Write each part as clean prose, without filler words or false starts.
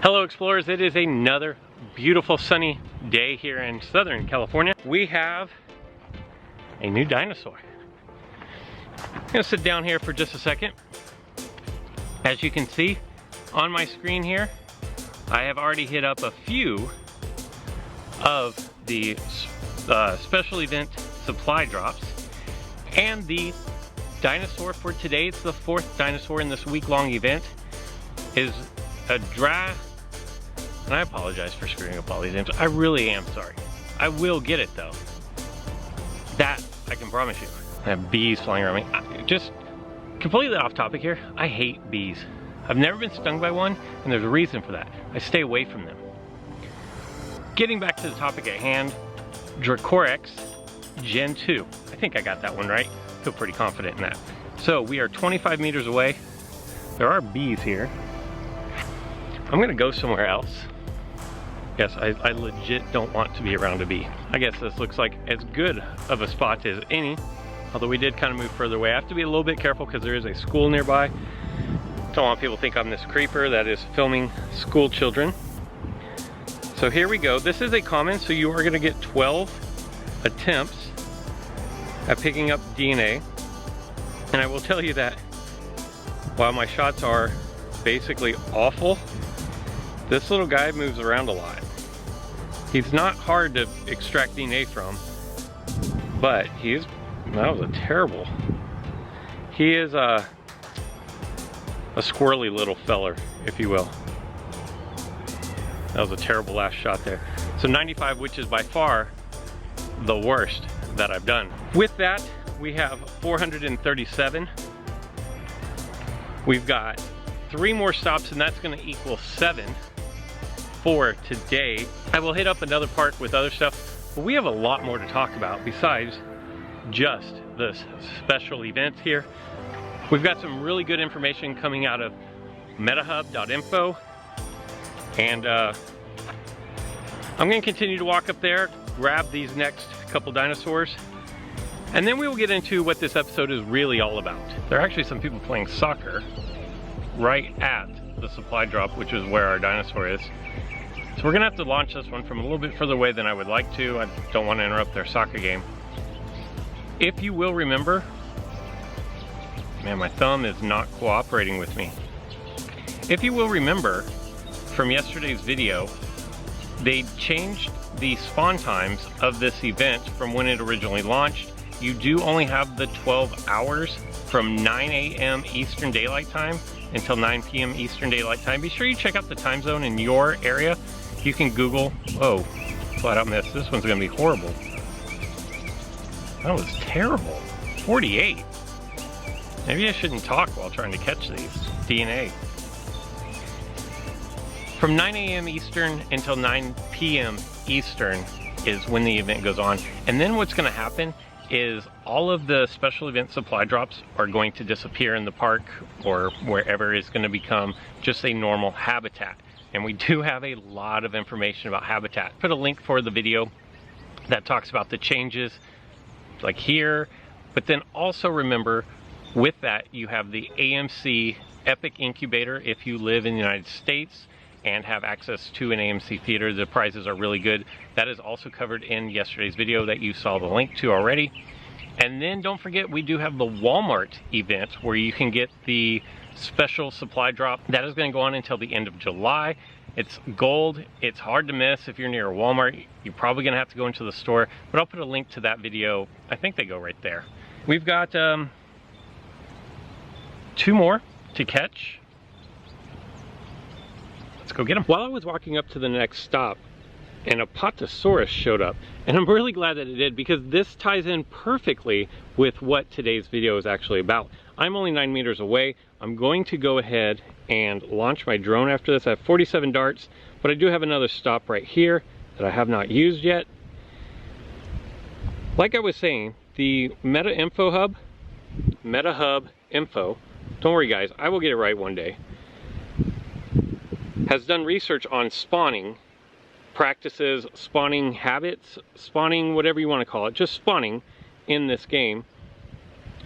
Hello explorers, it is another beautiful sunny day here in Southern California. We have a new dinosaur. I'm gonna sit down here for just a second. As you can see on my screen here, I have already hit up a few of the special event supply drops, and the dinosaur for today, it's the fourth dinosaur in this week-long event, is a and I apologize for screwing up all these names. I really am sorry. I will get it though. That I can promise you. I have bees flying around me. Just completely off topic here. I hate bees. I've never been stung by one, and there's a reason for that. I stay away from them. Getting back to the topic at hand, Dracorex Gen 2. I think I got that one right. Feel pretty confident in that. So we are 25 meters away. There are bees here. I'm gonna go somewhere else. Yes, I legit don't want to be around a bee. I guess this looks like as good of a spot as any, although we did kind of move further away. I have to be a little bit careful because there is a school nearby. Don't want people to think I'm this creeper that is filming school children. So here we go. This is a common, so you are gonna get 12 attempts at picking up DNA. And I will tell you that while my shots are basically awful, this little guy moves around a lot. He's not hard to extract DNA from, but that was a terrible. He is a squirrely little feller, if you will. That was a terrible last shot there. So 95, which is by far the worst that I've done. With that, we have 437. We've got 3 more stops, and that's gonna equal 7 for today. I will hit up another park with other stuff, but we have a lot more to talk about besides just this special event here. We've got some really good information coming out of metahub.info, and I'm gonna continue to walk up there, grab these next couple dinosaurs, and then we will get into what this episode is really all about. There are actually some people playing soccer right at the supply drop, which is where our dinosaur is. So we're gonna have to launch this one from a little bit further away than I would like to. I don't want to interrupt their soccer game. If you will remember, man, my thumb is not cooperating with me. If you will remember from yesterday's video, they changed the spawn times of this event from when it originally launched. You do only have the 12 hours from 9 a.m. Eastern Daylight Time until 9 p.m. Eastern Daylight Time. Be sure you check out the time zone in your area. You can Google, oh, flat out miss. This one's gonna be horrible. That was terrible. 48. Maybe I shouldn't talk while trying to catch these DNA. From 9 a.m. Eastern until 9 p.m. Eastern is when the event goes on. And then what's gonna happen is all of the special event supply drops are going to disappear in the park or wherever it's gonna become just a normal habitat. And we do have a lot of information about habitat. Put a link for the video that talks about the changes like here, but then also remember with that you have the AMC Epic Incubator if you live in the United States and have access to an AMC theater. The prizes are really good. That is also covered in yesterday's video that you saw the link to already. And then don't forget, we do have the Walmart event where you can get the special supply drop. That is going to go on until the end of July. It's gold. It's hard to miss. If you're near a Walmart, you're probably going to have to go into the store, but I'll put a link to that video. I think they go right there. We've got 2 more to catch. Let's go get them. While I was walking up to the next stop, an Apatosaurus showed up, and I'm really glad that it did because this ties in perfectly with what today's video is actually about. I'm only 9 meters away. I'm going to go ahead and launch my drone after this. I have 47 darts, but I do have another stop right here that I have not used yet. Like I was saying, the MetaHub info, don't worry guys, I will get it right one day, has done research on spawning practices, spawning habits, spawning whatever you want to call it, just spawning in this game.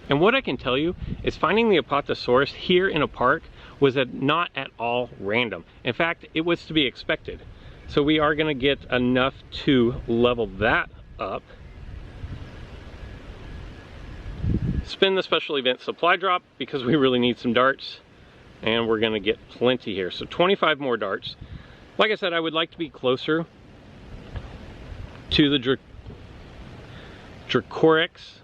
And what I can tell you is finding the Apatosaurus here in a park was not at all random. In fact, it was to be expected. So we are going to get enough to level that up. Spin the special event supply drop because we really need some darts, and we're going to get plenty here. So 25 more darts. Like I said, I would like to be closer to the Dracorex.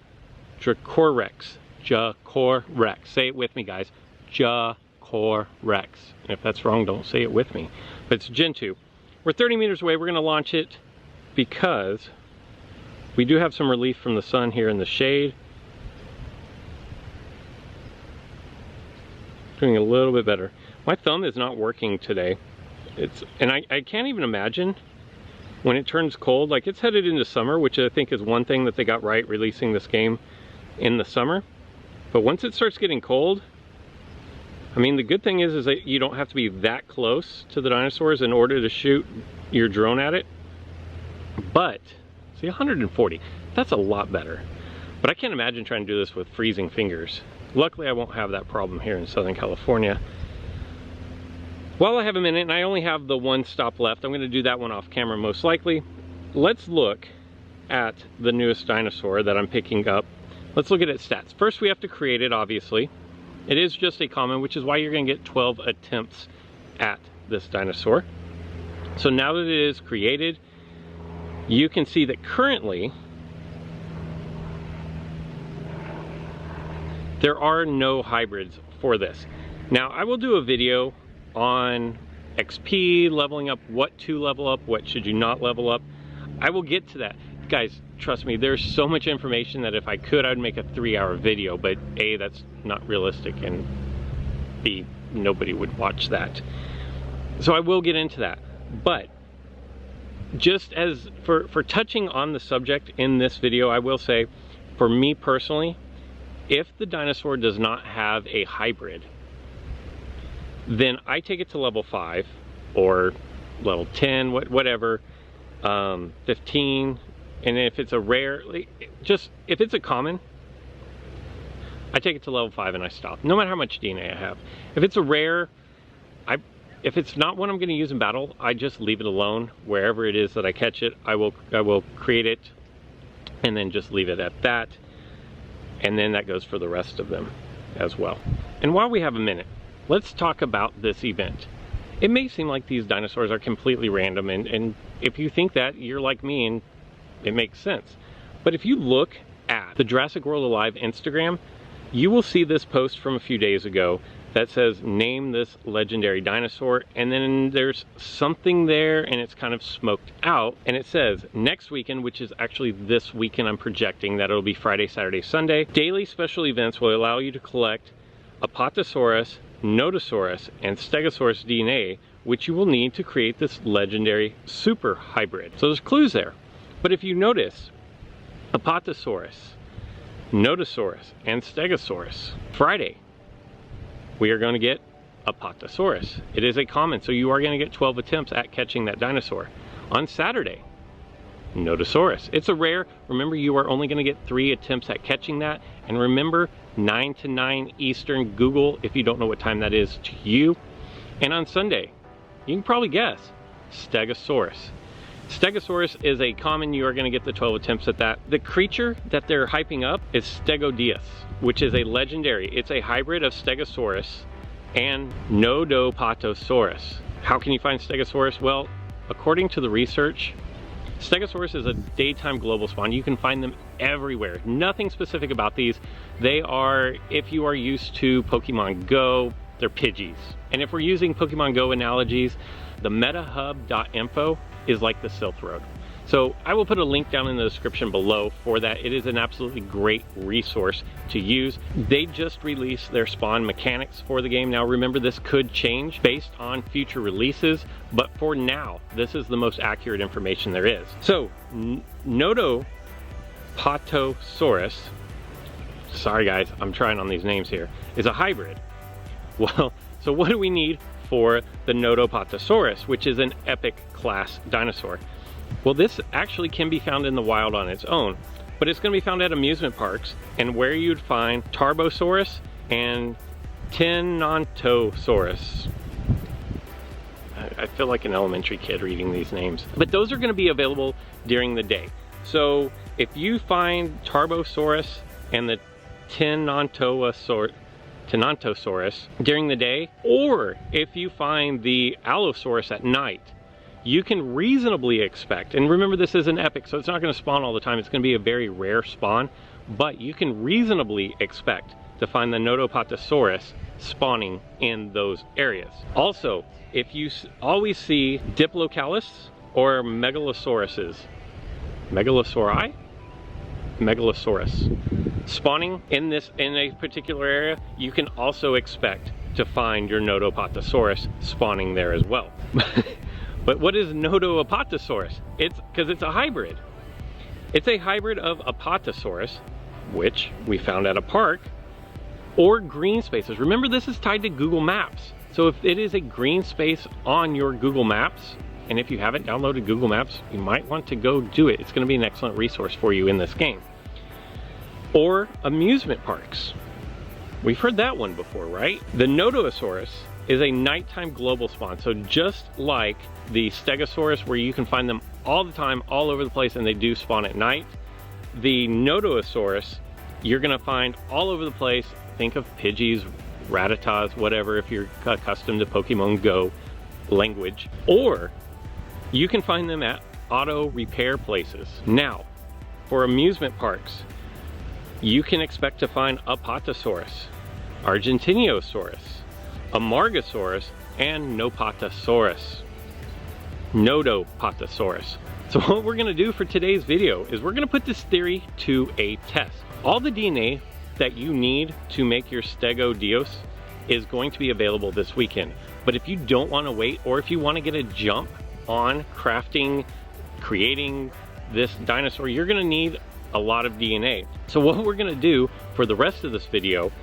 Say it with me, guys. Dracorex. And if that's wrong, don't say it with me. But it's Gen 2. We're 30 meters away. We're going to launch it because we do have some relief from the sun here in the shade. Doing a little bit better. My thumb is not working today. And I can't even imagine when it turns cold. Like, it's headed into summer, which I think is one thing that they got right, releasing this game in the summer. But once it starts getting cold, I mean, the good thing is that you don't have to be that close to the dinosaurs in order to shoot your drone at it. But see, 140, that's a lot better. But I can't imagine trying to do this with freezing fingers. Luckily, I won't have that problem here in Southern California. While I have a minute, and I only have the one stop left, I'm going to do that one off camera most likely. Let's look at the newest dinosaur that I'm picking up. Let's look at its stats. First, we have to create it, obviously. It is just a common, which is why you're going to get 12 attempts at this dinosaur. So now that it is created, you can see that currently there are no hybrids for this. Now, I will do a video on XP, leveling up, what to level up, what should you not level up. I will get to that. Guys, trust me, there's so much information that if I could, I'd make a 3-hour video, but A, that's not realistic, and B, nobody would watch that. So I will get into that. But just as for touching on the subject in this video, I will say, for me personally, if the dinosaur does not have a hybrid, then I take it to level 5 or level 10, whatever, 15. And if it's a rare, just if it's a common, I take it to level 5 and I stop, no matter how much DNA I have. If it's a rare, if it's not one I'm going to use in battle, I just leave it alone. Wherever it is that I catch it, I will create it and then just leave it at that. And then that goes for the rest of them as well. And while we have a minute, let's talk about this event. It may seem like these dinosaurs are completely random, and if you think that, you're like me and it makes sense. But if you look at the Jurassic World Alive Instagram, you will see this post from a few days ago that says, name this legendary dinosaur, and then there's something there and it's kind of smoked out, and it says, next weekend, which is actually this weekend I'm projecting, that it'll be Friday, Saturday, Sunday, daily special events will allow you to collect Apatosaurus, Nodosaurus, and Stegosaurus DNA, which you will need to create this legendary super hybrid. So there's clues there. But if you notice, Apatosaurus, Nodosaurus, and Stegosaurus, Friday, we are going to get Apatosaurus. It is a common, so you are going to get 12 attempts at catching that dinosaur. On Saturday, Nodosaurus. It's a rare. Remember, you are only going to get 3 attempts at catching that. And remember, 9 to 9 Eastern, Google if you don't know what time that is to you. And on Sunday, you can probably guess, Stegosaurus. Stegosaurus is a common. You are going to get the 12 attempts at that. The creature that they're hyping up is Stegodeus, which is a legendary. It's a hybrid of Stegosaurus and Nodopatosaurus. How can you find Stegosaurus? Well, according to the research, Stegosaurus is a daytime global spawn. You can find them everywhere. Nothing specific about these. They are, if you are used to Pokemon Go, they're Pidgeys. And if we're using Pokemon Go analogies, the metahub.info is like the Silk Road. So I will put a link down in the description below for that. It is an absolutely great resource to use. They just released their spawn mechanics for the game. Now remember, this could change based on future releases, but for now, this is the most accurate information there is. So Nodopatosaurus, sorry guys, I'm trying on these names here, is a hybrid. Well, so what do we need for the Nodopatosaurus, which is an epic class dinosaur? Well, this actually can be found in the wild on its own, but it's going to be found at amusement parks, and where you'd find Tarbosaurus and Tenontosaurus. I feel like an elementary kid reading these names. But those are going to be available during the day. So if you find Tarbosaurus and the Tenontosaurus during the day, or if you find the Allosaurus at night, you can reasonably expect, and remember this is an epic, so it's not going to spawn all the time, it's going to be a very rare spawn, but you can reasonably expect to find the Nodopatosaurus spawning in those areas. Also, if you always see Diplocalus or Megalosauruses, Megalosaurus spawning in a particular area, you can also expect to find your Nodopatosaurus spawning there as well. But what is Nodopatosaurus? It's because it's a hybrid. It's a hybrid of Apatosaurus, which we found at a park, or green spaces. Remember, this is tied to Google Maps. So if it is a green space on your Google Maps, and if you haven't downloaded Google Maps, you might want to go do it. It's going to be an excellent resource for you in this game. Or amusement parks. We've heard that one before, right? The Nodosaurus is a nighttime global spawn. So just like the Stegosaurus, where you can find them all the time, all over the place, and they do spawn at night, the Nodosaurus, you're gonna find all over the place. Think of Pidgeys, Rattatas, whatever, if you're accustomed to Pokemon Go language. Or you can find them at auto repair places. Now, for amusement parks, you can expect to find Apatosaurus, Argentinosaurus, Amargasaurus, and Nodopatosaurus. So what we're gonna do for today's video is we're gonna put this theory to a test. All the DNA that you need to make your Stegodeus is going to be available this weekend. But if you don't wanna wait, or if you wanna get a jump on crafting, creating this dinosaur, you're gonna need a lot of DNA. So what we're gonna do for the rest of this video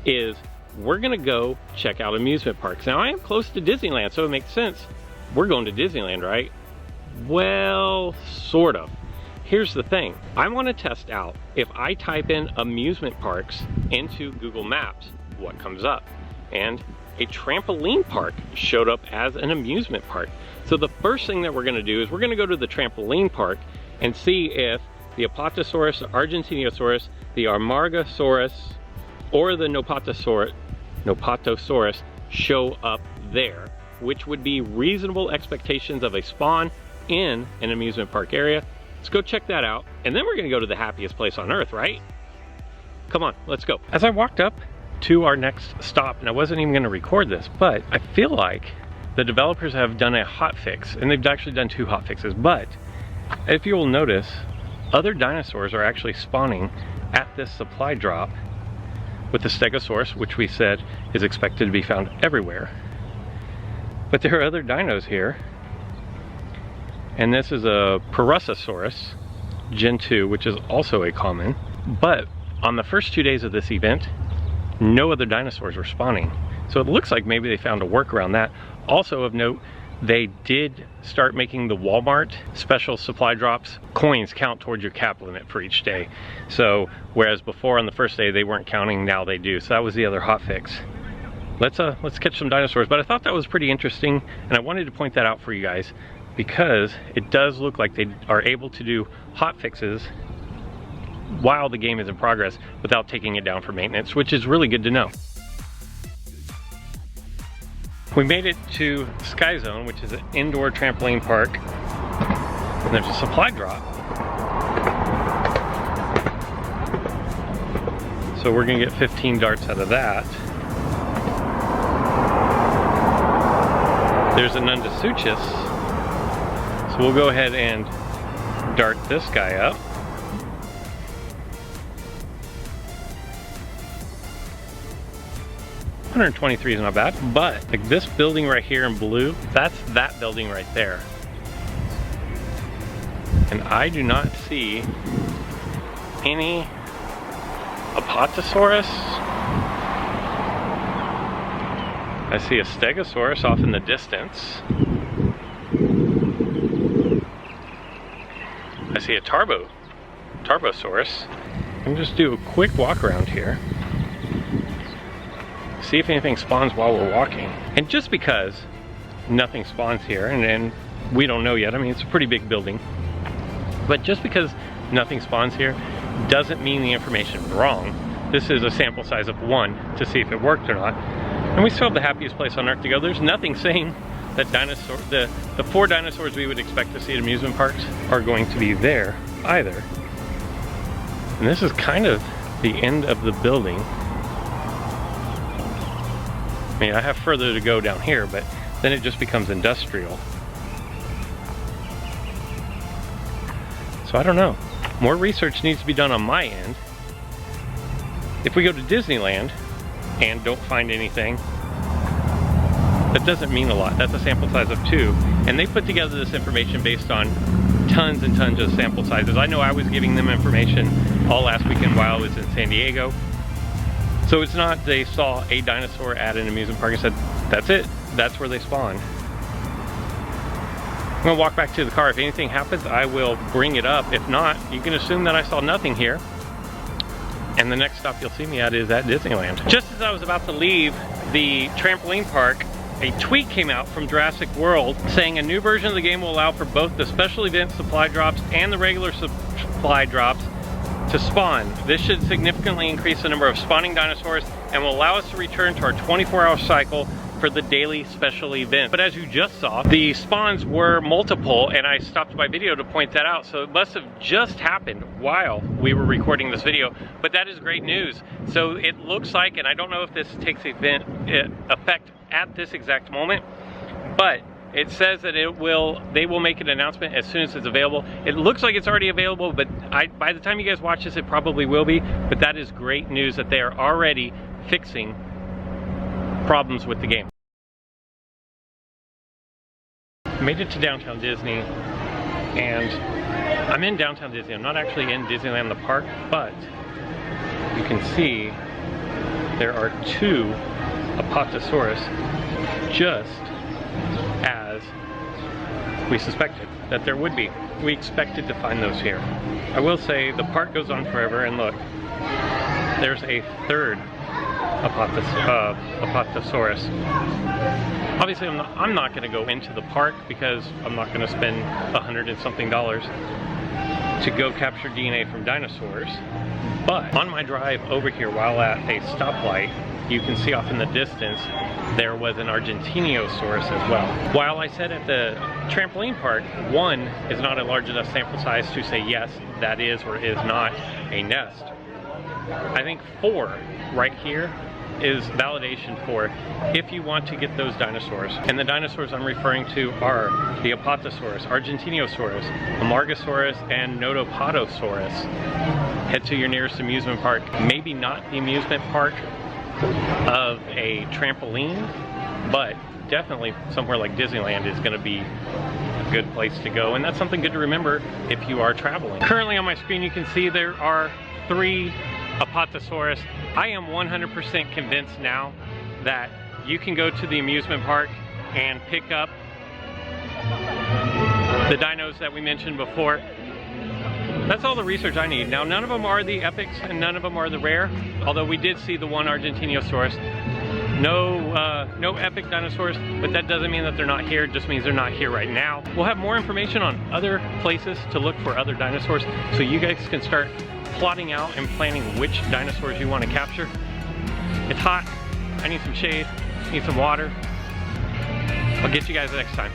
is we're gonna go check out amusement parks. Now, I am close to Disneyland, so it makes sense. We're going to Disneyland, right? Well, sort of. Here's the thing. I wanna test out, if I type in amusement parks into Google Maps, what comes up? And a trampoline park showed up as an amusement park. So the first thing that we're gonna do is we're gonna go to the trampoline park and see if the Apatosaurus, the Argentinosaurus, the Amargasaurus, or the Nodopatosaurus show up there, which would be reasonable expectations of a spawn in an amusement park area. Let's go check that out, and then we're gonna go to the happiest place on earth, right? Come on, let's go. As I walked up to our next stop, and I wasn't even gonna record this, but I feel like the developers have done a hot fix, and they've actually done 2 hot fixes, but if you will notice, other dinosaurs are actually spawning at this supply drop with the Stegosaurus, which we said is expected to be found everywhere. But there are other dinos here. And this is a Parasaurus Gen 2, which is also a common. But on the first 2 days of this event, no other dinosaurs were spawning. So it looks like maybe they found a workaround that. Also of note, they did start making the Walmart special supply drops coins count towards your cap limit for each day. So whereas before on the first day they weren't counting, now they do. So that was the other hot fix. Let's catch some dinosaurs. But I thought that was pretty interesting, and I wanted to point that out for you guys because it does look like they are able to do hot fixes while the game is in progress without taking it down for maintenance, which is really good to know. We made it to Sky Zone, which is an indoor trampoline park, and there's a supply drop. So we're gonna get 15 darts out of that. There's a Nundasuchus, so we'll go ahead and dart this guy up. $123 is not bad, but like this building right here in blue, that's that building right there. And I do not see any Apatosaurus. I see a Stegosaurus off in the distance. I see a Tarbosaurus. I'm just do a quick walk around here. see if anything spawns while we're walking. And just because nothing spawns here, and we don't know yet, I mean, it's a pretty big building, but just because nothing spawns here doesn't mean the information's wrong. This is a sample size of 1 to see if it worked or not. And we still have the happiest place on earth to go. There's nothing saying that the 4 dinosaurs we would expect to see at amusement parks are going to be there either. And this is kind of the end of the building. I mean, I have further to go down here, but then it just becomes industrial. So I don't know. More research needs to be done on my end. If we go to Disneyland and don't find anything, that doesn't mean a lot. That's a sample size of 2. And they put together this information based on tons and tons of sample sizes. I know I was giving them information all last weekend while I was in San Diego. So it's not they saw a dinosaur at an amusement park and said, that's it, that's where they spawned. I'm gonna walk back to the car. If anything happens, I will bring it up. If not, you can assume that I saw nothing here. And the next stop you'll see me at is at Disneyland. Just as I was about to leave the trampoline park, a tweet came out from Jurassic World saying a new version of the game will allow for both the special event supply drops and the regular supply drops to spawn. This should significantly increase the number of spawning dinosaurs and will allow us to return to our 24-hour cycle for the daily special event. But as you just saw, the spawns were multiple, and I stopped my video to point that out, so it must have just happened while we were recording this video. But that is great news. So it looks like, and I don't know if this takes effect at this exact moment, but it says that they will make an announcement as soon as it's available. It looks like it's already available, but by the time you guys watch this, it probably will be. But that is great news that they are already fixing problems with the game. Made it to downtown Disney, and I'm in downtown Disney. I'm not actually in Disneyland the park, but you can see there are 2 Apatosaurus, just as we suspected that there would be. We expected to find those here. I will say the park goes on forever, and look, there's a 3rd Apatosaurus. Obviously, I'm not going to go into the park because I'm not going to spend $100 and something to go capture DNA from dinosaurs. But on my drive over here, while at a stoplight, you can see off in the distance there was an Argentinosaurus as well. While I said at the trampoline park, 1 is not a large enough sample size to say yes, that is or is not a nest, I think 4 right here is validation for if you want to get those dinosaurs. And the dinosaurs I'm referring to are the Apatosaurus, Argentinosaurus, Amargasaurus, and Nodopodosaurus. Head to your nearest amusement park. Maybe not the amusement park of a trampoline, but definitely somewhere like Disneyland is going to be a good place to go, and that's something good to remember if you are traveling. Currently on my screen you can see there are 3 Apatosaurus. I am 100% convinced now that you can go to the amusement park and pick up the dinos that we mentioned before. That's all the research I need. Now, none of them are the epics and none of them are the rare, although we did see the 1 Argentinosaurus. No epic dinosaurs, but that doesn't mean that they're not here. It just means they're not here right now. We'll have more information on other places to look for other dinosaurs, so you guys can start plotting out and planning which dinosaurs you want to capture. It's hot. I need some shade. Need some water. I'll get you guys next time.